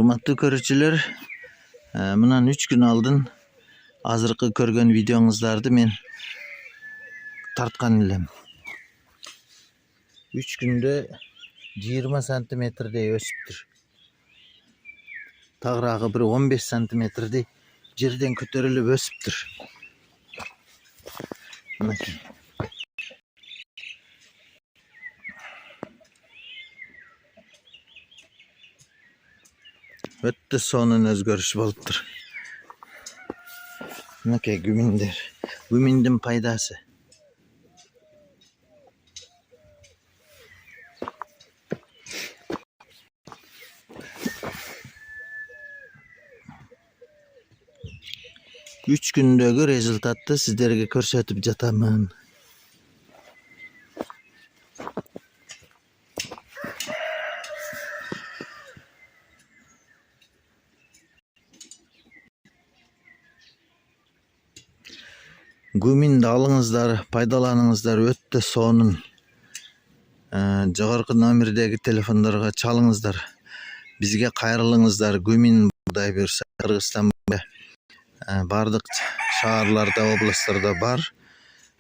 Урматтуу көрүүчүлөр, мынан 3 күн алдын азыркы көргөн видеоңуздарды мен тарткан элем. 3 күндө 20 сантиметрдей өсүптүр. Тагыраагы bir 15 сантиметрдей жерден көтөрүлүп өсүптүр. Өттө сонун өзгөрүш болуптур. Мынакей гүмүндер. Гүмүндүн пайдасы. Үч күндөгү результатты сиздерге көрсөтүп жатамын. Гүмүндү алыңыздар, пайдаланыңыздар, өттө сонун. Жогорку номердеги телефондорго чалыңыздар. Бизге кайрылыңыздар. Гүмүн будай буюрса Кыргызстан бардык шаарларда, областтарда бар.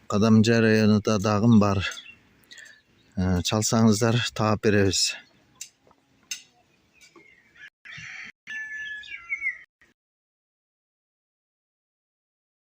Кадамжай районунда дагы бар. Чалсаңыздар таап беребиз.